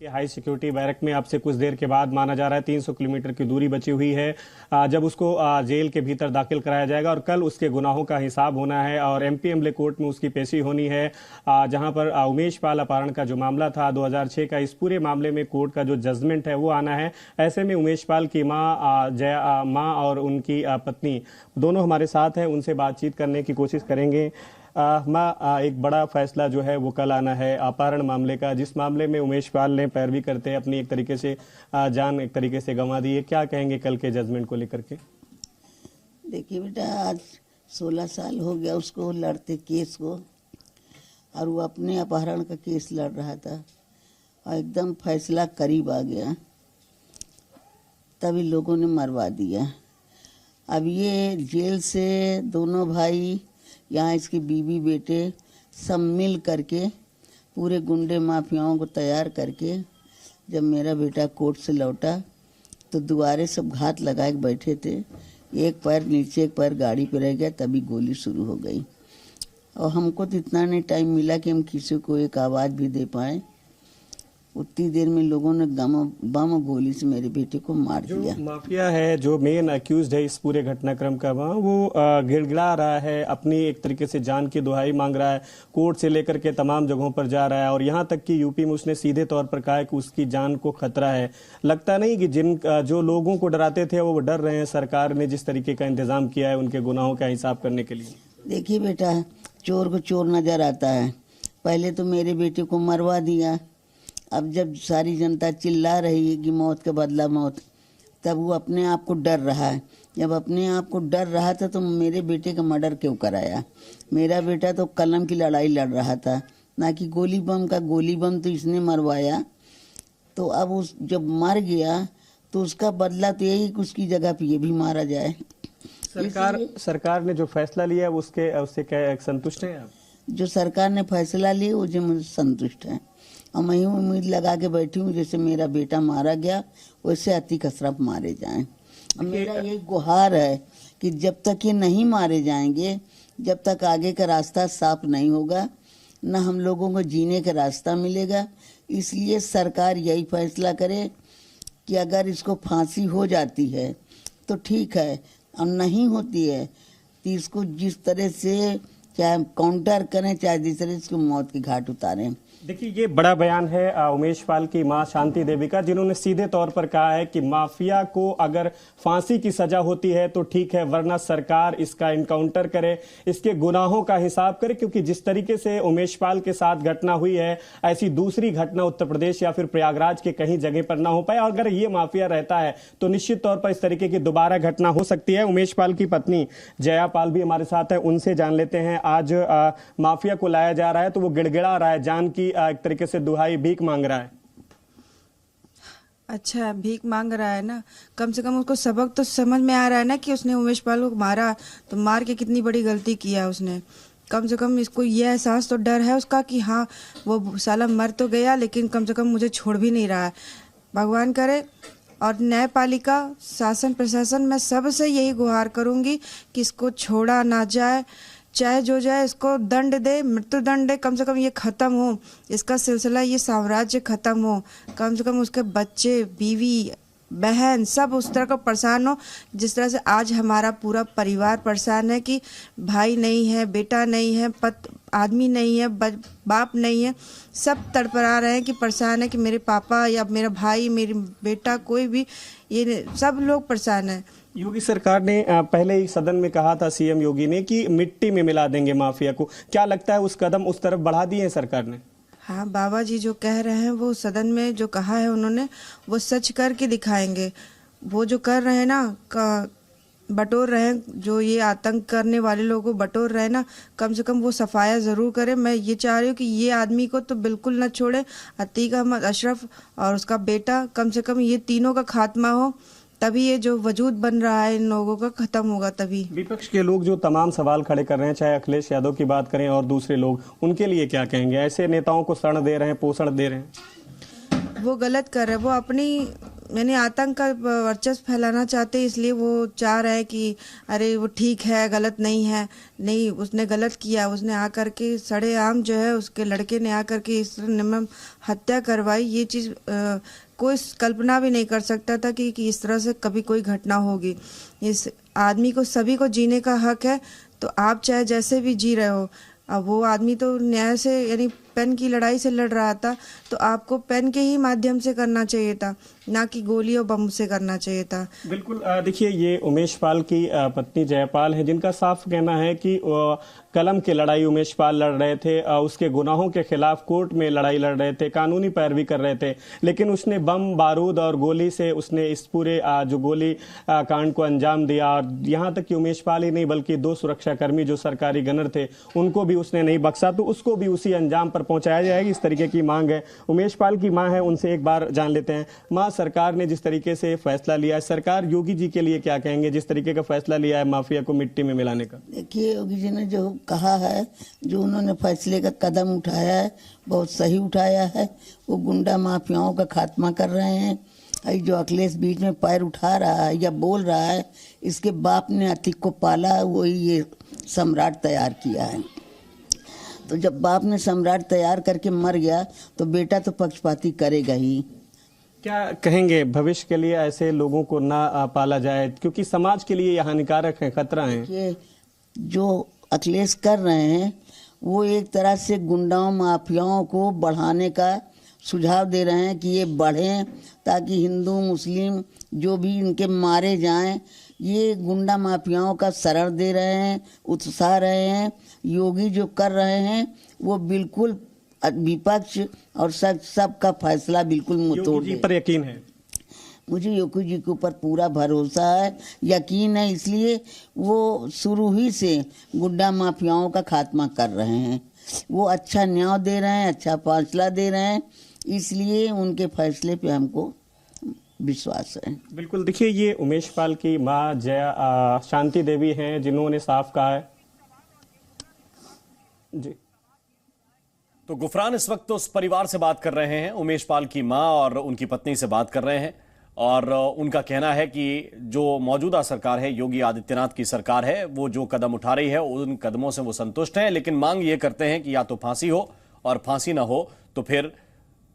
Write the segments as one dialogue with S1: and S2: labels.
S1: High security barrack में अब से कुछ देर के बाद माना जा रहा है 300 किलोमीटर की दूरी बची हुई है जब उसको जेल के भीतर दाखिल कराया जाएगा और कल उसके गुनाहों का हिसाब होना है और एमपी एमएलए कोर्ट में उसकी पेशी होनी है, जहां पर उमेश पाल अपहरण का जो मामला था 2006 का, इस पूरे मामले में कोर्ट का जो जजमेंट है वो आना है। ऐसे में उमेश पाल की माँ और उनकी पत्नी दोनों हमारे साथ हैं, उनसे बातचीत करने की कोशिश करेंगे। एक बड़ा फैसला जो है वो कल आना है अपहरण मामले का, जिस मामले में उमेश पाल ने पैरवी करते अपनी एक तरीके से जान एक तरीके से गंवा दी है। क्या कहेंगे कल के जजमेंट को लेकर के?
S2: देखिए बेटा, आज 16 साल हो गया उसको लड़ते केस को, और वो अपने अपहरण का केस लड़ रहा था और एकदम फैसला करीब आ गया, तभी लोगों ने मरवा दिया। अब ये जेल से दोनों भाई, यहाँ इसकी बीवी बेटे सब मिल करके पूरे गुंडे माफियाओं को तैयार करके जब मेरा बेटा कोर्ट से लौटा तो दुआरे सब घात लगा के बैठे थे। एक पैर नीचे एक पैर गाड़ी पे रह गया, तभी गोली शुरू हो गई। और हमको तो इतना नहीं टाइम मिला कि हम किसी को एक आवाज़ भी दे पाए। उतनी देर में लोगों ने बम गोली से मेरे बेटे को मार दिया।
S1: जो माफिया है, जो मेन अक्यूज्ड है इस पूरे घटनाक्रम का, वो गिड़गिड़ा रहा है, अपनी एक तरीके से जान की दुहाई मांग रहा है, कोर्ट से लेकर के तमाम जगहों पर जा रहा है और यहाँ तक कि यूपी में उसने सीधे तौर पर कहा है कि उसकी जान को खतरा है। लगता नहीं कि जो लोगों को डराते थे वो डर रहे हैं? सरकार ने जिस तरीके का इंतजाम किया है उनके गुनाहों का हिसाब करने के लिए।
S2: देखिए बेटा, चोर को चोर नजर आता है। पहले तो मेरे बेटे को मरवा दिया, अब जब सारी जनता चिल्ला रही है कि मौत के बदला मौत, तब वो अपने आप को डर रहा है। जब अपने आप को डर रहा था तो मेरे बेटे का मर्डर क्यों कराया? मेरा बेटा तो कलम की लड़ाई लड़ रहा था, ना कि गोली बम का। गोली बम तो इसने मरवाया, तो अब उस जब मर गया तो उसका बदला तो यही कि उसकी जगह पे ये भी मारा जाए।
S1: सरकार ने जो फैसला लिया है उससे क्या संतुष्ट हैं आप? जो
S2: सरकार ने फैसला लिया वो जो मुझे संतुष्ट है, और मैं यूँ उम्मीद लगा के बैठी हूँ जैसे मेरा बेटा मारा गया वैसे अतीक अशरफ मारे जाएं। और मेरा ये गुहार है कि जब तक ये नहीं मारे जाएंगे, जब तक आगे का रास्ता साफ नहीं होगा, न हम लोगों को जीने का रास्ता मिलेगा। इसलिए सरकार यही फैसला करे कि अगर इसको फांसी हो जाती है तो ठीक है, और नहीं होती है तो इसको जिस तरह से चाहे काउंटर करें, चाहे जिस तरह से इसको मौत की घाट उतारें।
S1: देखिए, ये बड़ा बयान है उमेश पाल की मां शांति देवी का, जिन्होंने सीधे तौर पर कहा है कि माफिया को अगर फांसी की सजा होती है तो ठीक है, वरना सरकार इसका इनकाउंटर करे, इसके गुनाहों का हिसाब करे, क्योंकि जिस तरीके से उमेश पाल के साथ घटना हुई है ऐसी दूसरी घटना उत्तर प्रदेश या फिर प्रयागराज के कहीं जगह पर ना हो पाए। और अगर ये माफिया रहता है तो निश्चित तौर पर इस तरीके की दोबारा घटना हो सकती है। उमेश पाल की पत्नी जया पाल भी हमारे साथ है, उनसे जान लेते हैं। आज माफिया को लाया जा रहा है तो वो गिड़गिड़ा रहा है, जान की एक तरीके से दुहाई, भीख मांग रहा है।
S3: अच्छा, भीख मांग रहा है ना, कम से कम उसको सबक तो समझ में आ रहा है ना कि उसने उमेश पाल को मारा तो मार के कितनी बड़ी गलती किया उसने। कम से कम इसको ये एहसास तो डर है उसका कि हाँ वो साला मर तो गया लेकिन कम से कम मुझे छोड़ भी नहीं रहा है। भगवान करे। और न्यायपालिका, शासन प्रशासन, मैं सबसे यही गुहार करूंगी कि इसको छोड़ा ना जाए, चाहे जो जाए इसको दंड दे, मृत्यु दंड दे, कम से कम ये खत्म हो, इसका सिलसिला, ये साम्राज्य खत्म हो। कम से कम उसके बच्चे, बीवी, बहन सब उस तरह का परेशान हो जिस तरह से आज हमारा पूरा परिवार परेशान है कि भाई नहीं है, बेटा नहीं है, आदमी नहीं है, बाप नहीं है, सब तड़पड़ा रहे हैं कि परेशान है कि मेरे पापा या मेरा भाई, मेरी बेटा, कोई भी, ये सब लोग परेशान है।
S1: योगी सरकार ने पहले ही सदन में कहा था, सीएम योगी ने, कि मिट्टी में मिला देंगे माफिया को। क्या लगता है उस कदम उस तरफ बढ़ा दिए हैं सरकार ने?
S3: हाँ, बाबा जी जो कह रहे हैं वो सदन में जो कहा है उन्होंने वो सच करके दिखाएंगे। वो जो कर रहे हैं ना, बटोर रहे हैं, जो ये आतंक करने वाले लोगों को बटोर रहे हैं ना, कम से कम वो सफाया जरूर करें। मैं ये चाह रही हूँ कि ये आदमी को तो बिल्कुल न छोड़े, अतीक अहमद अशरफ और उसका बेटा, कम से कम ये तीनों का खात्मा हो, तभी ये जो वजूद बन रहा है इन लोगों का खत्म होगा। तभी
S1: विपक्ष के लोग जो तमाम सवाल खड़े कर रहे हैं, चाहे अखिलेश यादव की बात करें और दूसरे लोग, उनके लिए क्या कहेंगे? ऐसे नेताओं को शरण दे रहे हैं, पोषण दे रहे हैं,
S3: वो गलत कर रहे हैं। वो अपनी मैंने आतंक का वर्चस्व फैलाना चाहते, इसलिए वो चाह रहे हैं कि अरे वो ठीक है, गलत नहीं है। नहीं, उसने गलत किया। उसने आकर के सड़ेआम जो है उसके लड़के ने आकर के इस निर्मम हत्या करवाई। ये चीज़ कोई कल्पना भी नहीं कर सकता था कि इस तरह से कभी कोई घटना होगी। इस आदमी को, सभी को जीने का हक है, तो आप चाहे जैसे भी जी रहे हो। अब वो आदमी तो न्याय से, यानी पेन की लड़ाई से लड़ रहा था, तो आपको पेन के ही माध्यम से करना चाहिए था, ना कि गोली और बम से करना चाहिए था।
S1: बिल्कुल। देखिए, ये उमेश पाल की पत्नी जयपाल है, जिनका साफ कहना है कि कलम की लड़ाई उमेश पाल लड़ रहे थे, उसके गुनाहों के खिलाफ कोर्ट में लड़ाई लड़ रहे थे, कानूनी पैरवी कर रहे थे, लेकिन उसने बम, बारूद और गोली से उसने इस पूरे जो गोली कांड को अंजाम दिया। और यहाँ तक कि उमेश पाल ही नहीं, बल्कि 2 सुरक्षाकर्मी जो सरकारी गनर थे, उनको भी उसने नहीं बख्शा, तो उसको भी उसी अंजाम पर पहुंचाया जाएगी, इस तरीके की मांग है। उमेश पाल की मां है, उनसे एक बार जान लेते हैं। मां, सरकार ने जिस तरीके से फैसला लिया है, सरकार योगी जी के लिए क्या कहेंगे, जिस तरीके का फैसला लिया है माफिया को मिट्टी में मिलाने का?
S2: देखिए, योगी जी ने जो कहा है, जो उन्होंने फैसले का कदम उठाया है, बहुत सही उठाया है। वो गुंडा माफियाओं का खात्मा कर रहे हैं। जो अखिलेश बीच में पैर उठा रहा है या बोल रहा है, इसके बाप ने अतिक को पाला, वही ये सम्राट तैयार किया है। तो जब बाप ने सम्राट तैयार करके मर गया, तो बेटा तो पक्षपाती करेगा ही।
S1: क्या कहेंगे भविष्य के लिए ऐसे लोगों को ना पाला जाए, क्योंकि समाज के लिए यह हानिकारक है, खतरा है?
S2: ये जो अखिलेश कर रहे हैं, वो एक तरह से गुंडाओं माफियाओं को बढ़ाने का सुझाव दे रहे हैं कि ये बढ़ें, ताकि हिंदू मुस्लिम जो भी इनके मारे जाएं। ये गुंडा माफियाओं का शरण दे रहे हैं, उत्साह रहे हैं। योगी जो कर रहे हैं वो बिल्कुल विपक्ष और सबका फैसला बिल्कुल मुतोड़
S1: जी पर यकीन है?
S2: मुझे योगी जी के ऊपर पूरा भरोसा है, यकीन है। इसलिए वो शुरू ही से गुंडा माफियाओं का खात्मा कर रहे हैं। वो अच्छा न्याय दे रहे हैं, अच्छा फैसला दे रहे हैं, इसलिए उनके फैसले पे हमको विश्वास है।
S1: बिल्कुल। देखिए, ये उमेश पाल की मां शांति देवी हैं, जिन्होंने साफ कहा है। जी,
S4: तो गुफरान इस वक्त उस परिवार से बात कर रहे हैं, उमेश पाल की मां और उनकी पत्नी से बात कर रहे हैं, और उनका कहना है कि जो मौजूदा सरकार है, योगी आदित्यनाथ की सरकार है, वो जो कदम उठा रही है उन कदमों से वो संतुष्ट हैं, लेकिन मांग ये करते हैं कि या तो फांसी हो, और फांसी ना हो तो फिर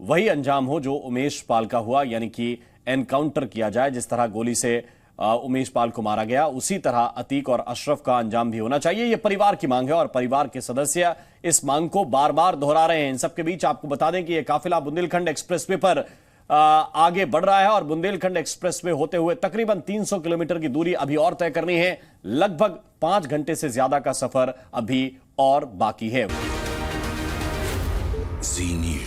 S4: वही अंजाम हो जो उमेश पाल का हुआ, यानी कि एनकाउंटर किया जाए। जिस तरह गोली से उमेश पाल को मारा गया, उसी तरह अतीक और अशरफ का अंजाम भी होना चाहिए। यह परिवार की मांग है और परिवार के सदस्य इस मांग को बार बार दोहरा रहे हैं। इन सबके बीच आपको बता दें कि यह काफिला बुंदेलखंड एक्सप्रेसवे पर आगे बढ़ रहा है, और बुंदेलखंड एक्सप्रेसवे होते हुए तकरीबन 300 किलोमीटर की दूरी अभी और तय करनी है। लगभग 5 घंटे से ज्यादा का सफर अभी और बाकी है।
S5: जी न्यूज़।